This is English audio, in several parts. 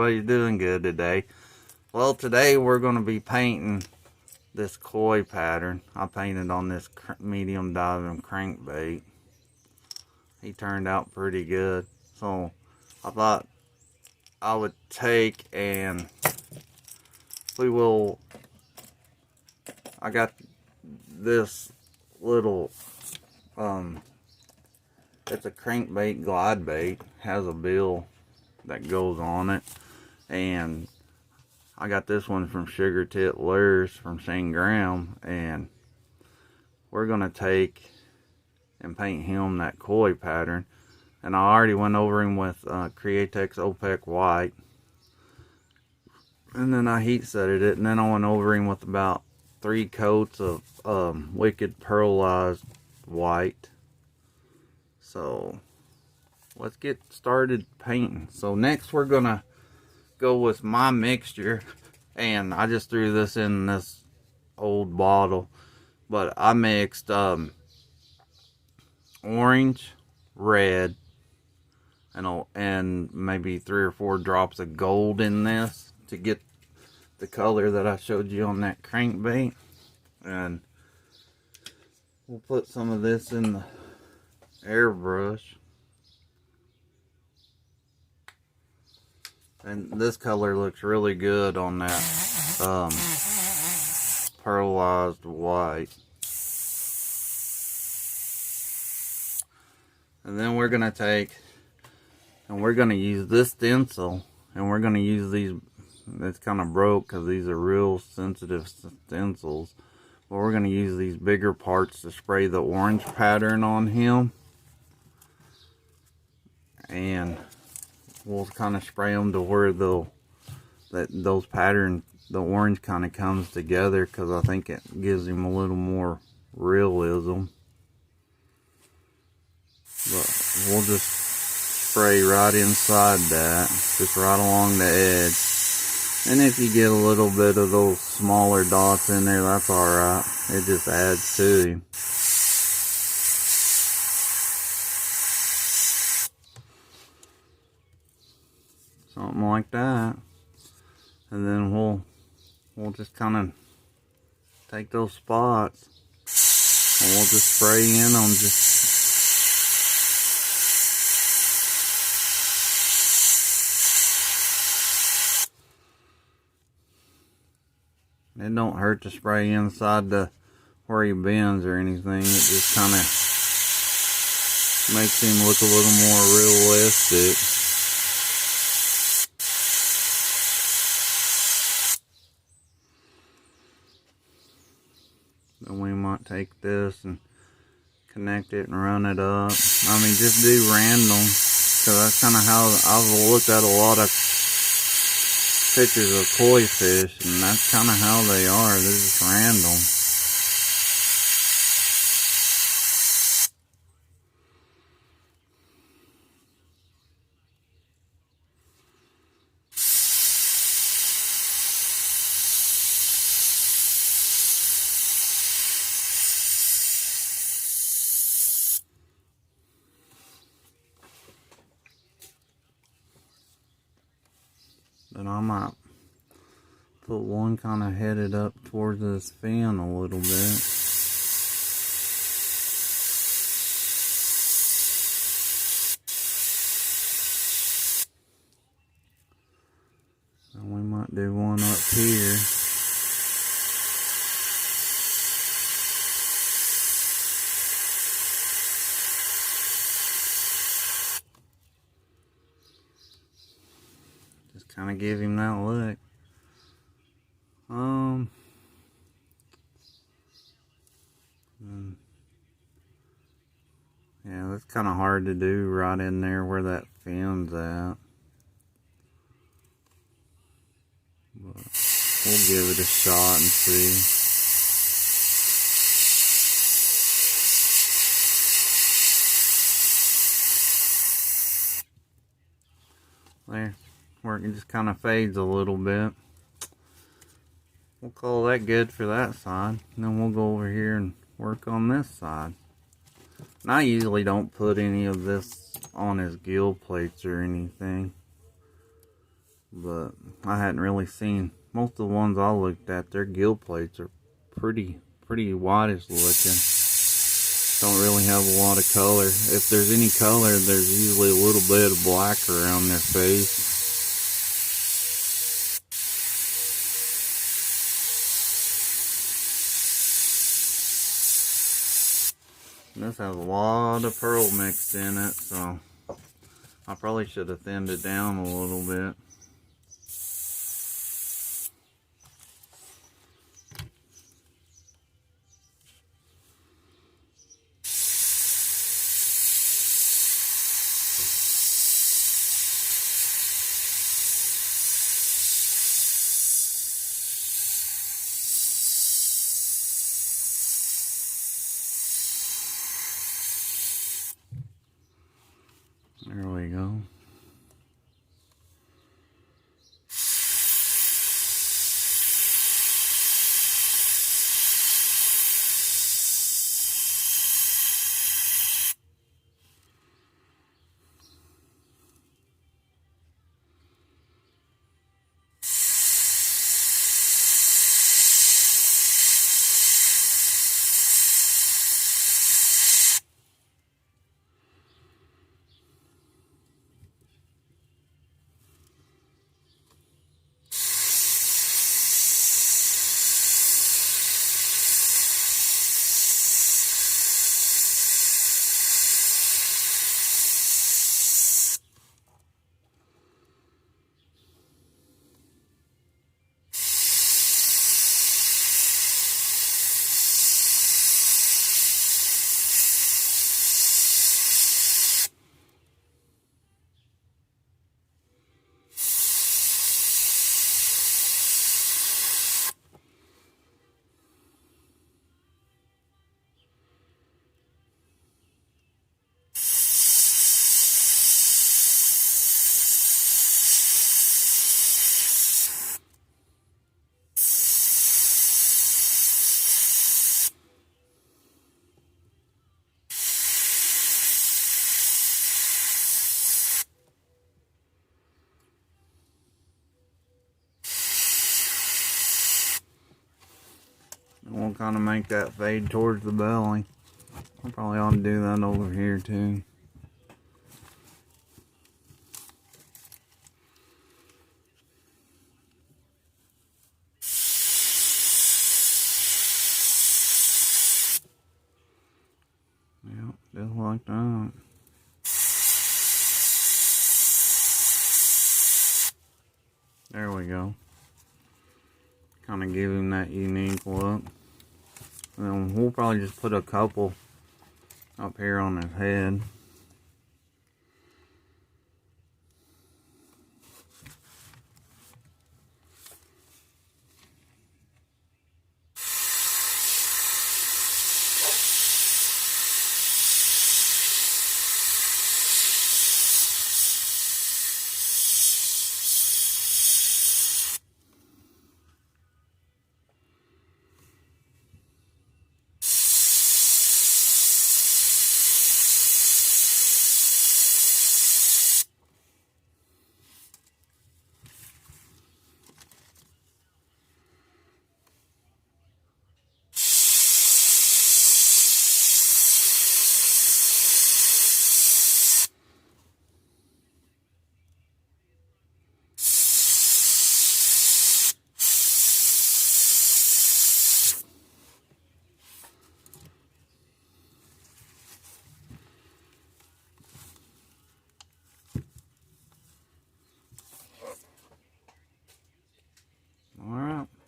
everybody's doing good today. Well, today we're going to be painting this koi pattern. I painted on this medium diving crankbait. He turned out pretty good. So I thought I would take and I got this little, it's a crankbait glide bait, has a bill that goes on it, and I got this one from Sugar Tit Lures from St. Graham, and we're gonna take and paint him that koi pattern. And I already went over him with Createx OPEC white, and then I heat setted it, and then I went over him with about 3 coats of Wicked Pearlized white. So let's get started painting. So next we're gonna go with my mixture, and I just threw this in this old bottle, but I mixed orange, red, and maybe 3 or 4 drops of gold in this to get the color that I showed you on that crankbait. And we'll put some of this in the airbrush. And this color looks really good on that pearlized white. And then we're gonna take and we're gonna use this stencil, and we're gonna use these. It's kind of broke because these are real sensitive stencils, but we're gonna use these bigger parts to spray the orange pattern on him, and we'll kind of spray them to where the orange kind of comes together, because I think it gives him a little more realism. But we'll just spray right inside that, just right along the edge. And if you get a little bit of those smaller dots in there, that's alright. It just adds to him. Something like that. And then we'll just kind of take those spots and we'll just spray in them. It don't hurt to spray inside where he bends or anything. It just kind of makes him look a little more realistic. Then we might take this and connect it and run it up. I mean, just do random, because that's kind of how I've looked at a lot of pictures of koi fish, and that's kind of how they are. They're just random. Then I might put one kind of headed up towards this fin a little bit. And we might do one up here. Just kind of give him that look. Yeah, that's kind of hard to do right in there where that fin's at. But we'll give it a shot and see. There, where it just kind of fades a little bit. We'll call that good for that side. And then we'll go over here and work on this side. And I usually don't put any of this on his gill plates or anything. but I hadn't really seen most of the ones I looked at. Their gill plates are pretty whitish looking. Don't really have a lot of color. If there's any color, there's usually a little bit of black around their face. This has a lot of pearl mixed in it, so I probably should have thinned it down a little bit. There we go. And we'll kind of make that fade towards the belly. I probably ought to do that over here too. Yep, just like that. There we go. Kind of give him that unique look. And then we'll probably just put a couple up here on his head.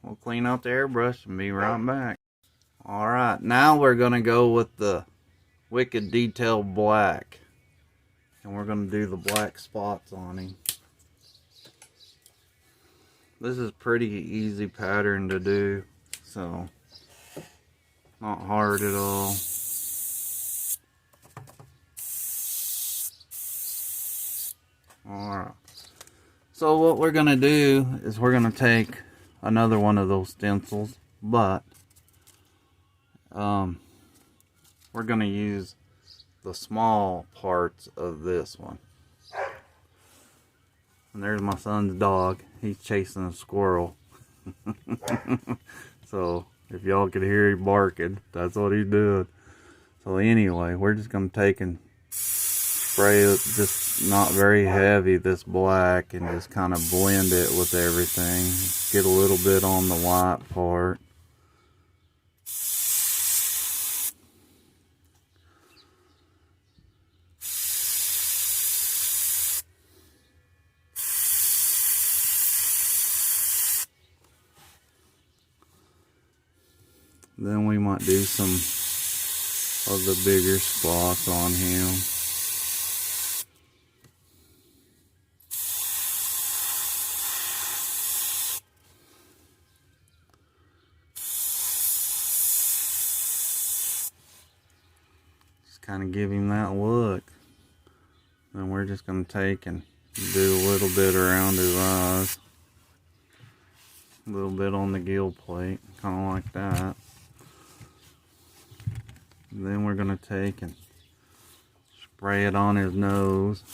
We'll clean out the airbrush and be right back. Alright, now we're going to go with the Wicked Detail Black. And we're going to do the black spots on him. This is pretty easy pattern to do, so not hard at all. Alright, so what we're going to do is we're going to take another one of those stencils, but we're going to use the small parts of this one. And there's my son's dog. He's chasing a squirrel. So if y'all could hear him barking, that's what he's doing. So anyway, we're just gonna take and spray it, just not very heavy, this black, and just kind of blend it with everything. Get a little bit on the white part. Then we might do some of the bigger spots on him. Just kind of give him that look. Then we're just going to take and do a little bit around his eyes. A little bit on the gill plate, kind of like that. And then we're going to take and spray it on his nose.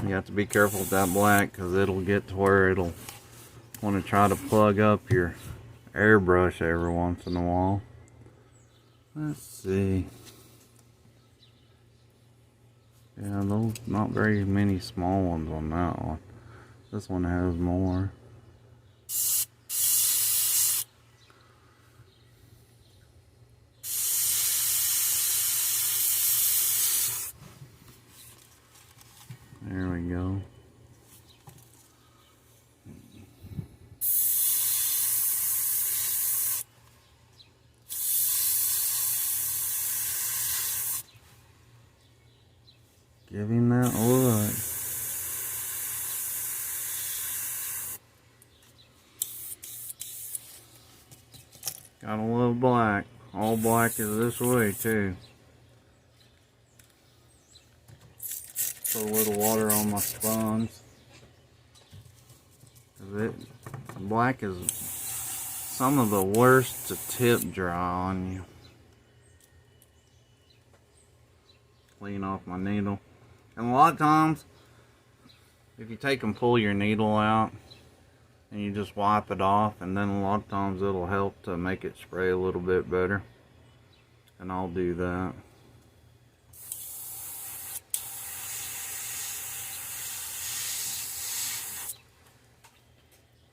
You have to be careful with that black because it'll get to where it'll want to try to plug up your airbrush every once in a while. Let's see. Yeah, those not very many small ones on that one. This one has more. There we go. Give him that look. Gotta love black. All black is this way too. Put a little water on my sponge. Black is some of the worst to tip dry on you. Clean off my needle. And a lot of times, if you take and pull your needle out, and you just wipe it off, and then a lot of times it'll help to make it spray a little bit better. And I'll do that.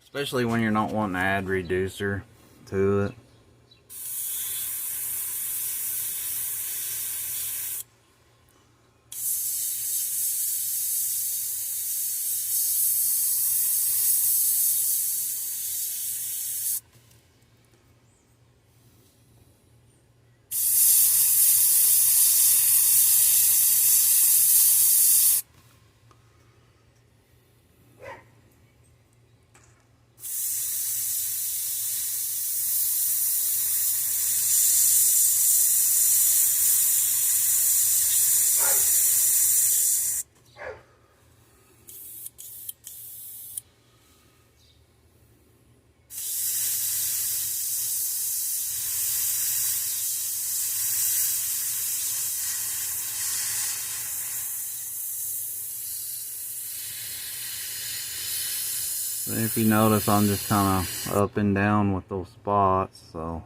Especially when you're not wanting to add reducer to it. If you notice, I'm just kind of up and down with those spots, so.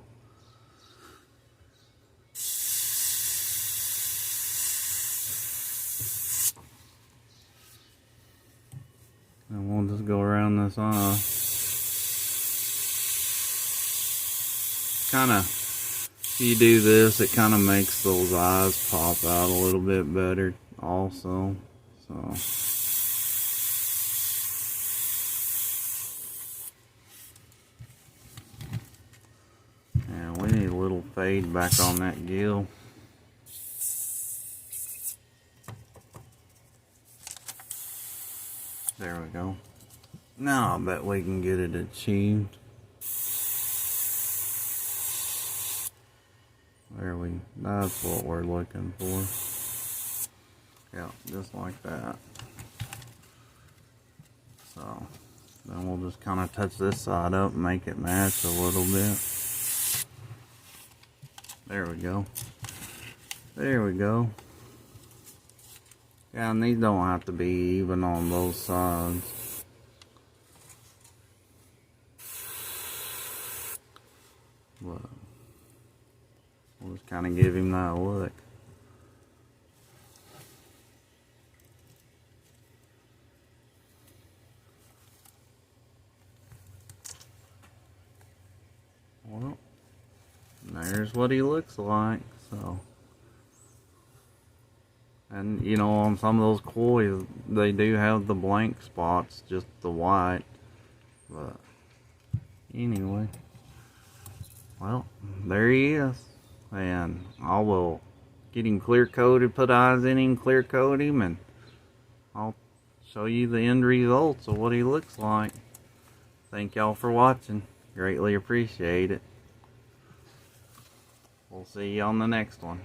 And we'll just go around this eye. If you do this, it kind of makes those eyes pop out a little bit better also, so. We need a little fade back on that gill. There we go. Now I bet we can get it achieved. That's what we're looking for. Yeah, just like that. So then we'll just kind of touch this side up and make it match a little bit. There we go. There we go. Yeah, and these don't have to be even on both sides. But we'll just kind of give him that look. Well, there's what he looks like. So, and you know, on some of those koi, they do have the blank spots, just the white. But anyway, well, there he is, and I will get him clear coated, put eyes in him, clear coat him, and I'll show you the end results of what he looks like. Thank y'all for watching. Greatly appreciate it. We'll see you on the next one.